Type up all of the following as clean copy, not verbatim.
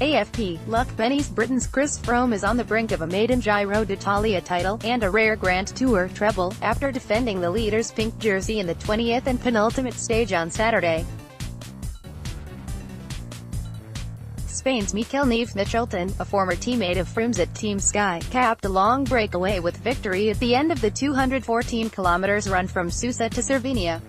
AFP, Luck BENIES. Britain's Chris Froome is on the brink of a maiden Giro d'Italia title, and a rare Grand Tour treble, after defending the leader's pink jersey in the 20th and penultimate stage on Saturday. Spain's Mikel Nieve Mitchelton, a former teammate of Froome's at Team Sky, capped a long breakaway with victory at the end of the 214 km run from Susa to Cervinia.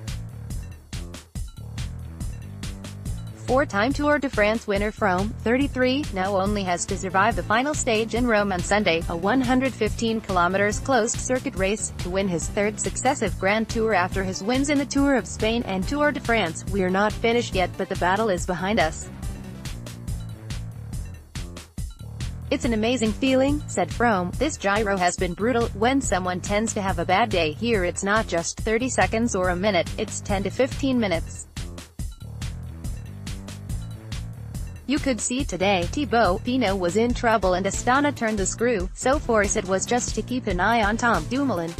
Four-time Tour de France winner Froome, 33, now only has to survive the final stage in Rome on Sunday, a 115 km closed circuit race, to win his third successive Grand Tour after his wins in the Tour of Spain and Tour de France. "We're not finished yet, but the battle is behind us. It's an amazing feeling," said Froome. "This Giro has been brutal. When someone tends to have a bad day here, it's not just 30 seconds or a minute, it's 10 to 15 minutes. You could see today, Thibaut Pinot was in trouble and Astana turned the screw, so for us it was just to keep an eye on Tom Dumoulin.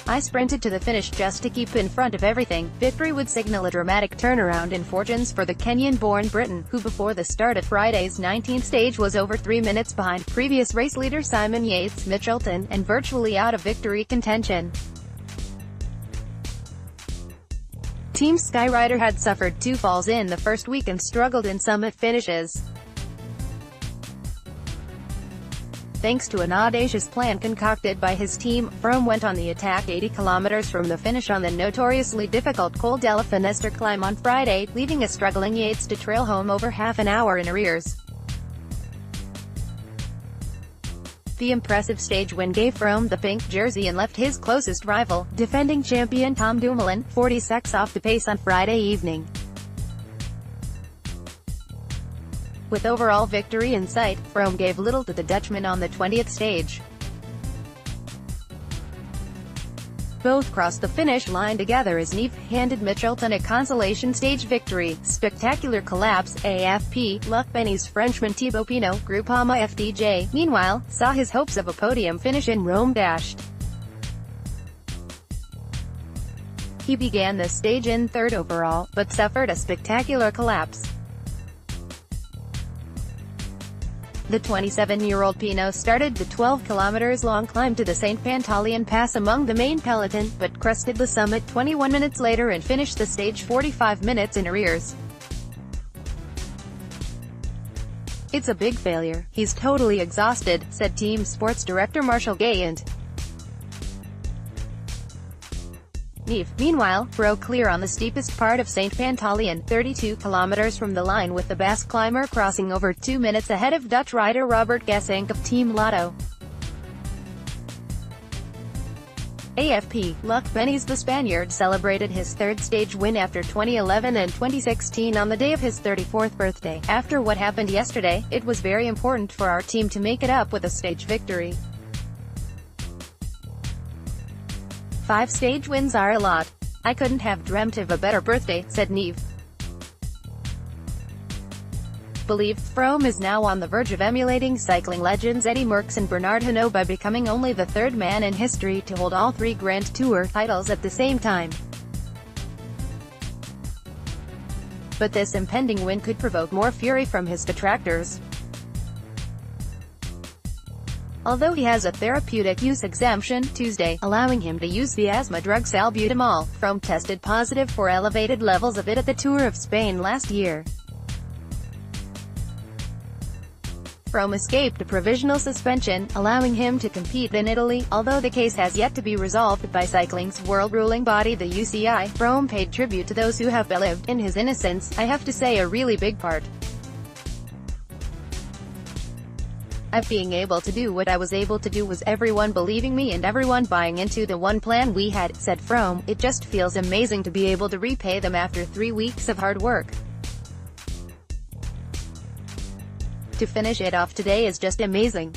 I sprinted to the finish just to keep in front of everything." Victory would signal a dramatic turnaround in fortunes for the Kenyan-born Briton, who before the start of Friday's 19th stage was over 3 minutes behind previous race leader Simon Yates Mitchelton, and virtually out of victory contention. Team Sky rider had suffered 2 falls in the first week and struggled in summit finishes. Thanks to an audacious plan concocted by his team, Froome went on the attack 80 km from the finish on the notoriously difficult Col della Finestra climb on Friday, leaving a struggling Yates to trail home over half an hour in arrears. The impressive stage win gave Froome the pink jersey and left his closest rival, defending champion Tom Dumoulin, 40 seconds off the pace on Friday evening. With overall victory in sight, Froome gave little to the Dutchman on the 20th stage. Both crossed the finish line together as Nieve handed Mitchelton a consolation stage victory. Spectacular collapse. AFP, Luck BENIES. Frenchman Thibaut Pinot, Groupama FDJ, meanwhile, saw his hopes of a podium finish in Rome dashed. He began the stage in third overall, but suffered a spectacular collapse. The 27-year-old Pinot started the 12 km-long climb to the St. Pantaleon Pass among the main peloton, but crested the summit 21 minutes later and finished the stage 45 minutes in arrears. "It's a big failure. He's totally exhausted," said team sports director Marshall Gayant. Nieve, meanwhile, broke clear on the steepest part of St. Pantaleon, 32 km from the line, with the Basque climber crossing over 2 minutes ahead of Dutch rider Robert Gesink of Team Lotto. AFP, Luck BENIES. The Spaniard celebrated his third stage win after 2011 and 2016 on the day of his 34th birthday. "After what happened yesterday, it was very important for our team to make it up with a stage victory. 5 stage wins are a lot. I couldn't have dreamt of a better birthday," said Nieve. Believed Froome is now on the verge of emulating cycling legends Eddy Merckx and Bernard Hinault by becoming only the third man in history to hold all 3 Grand Tour titles at the same time. But this impending win could provoke more fury from his detractors. Although he has a therapeutic use exemption Tuesday, allowing him to use the asthma drug salbutamol, Froome tested positive for elevated levels of it at the Tour of Spain last year. Froome escaped a provisional suspension, allowing him to compete in Italy, although the case has yet to be resolved by cycling's world ruling body, the UCI. Froome paid tribute to those who have believed in his innocence. "I have to say a really big part of being able to do what I was able to do was everyone believing me and everyone buying into the one plan we had," said Froome. "It just feels amazing to be able to repay them after 3 weeks of hard work. To finish it off today is just amazing."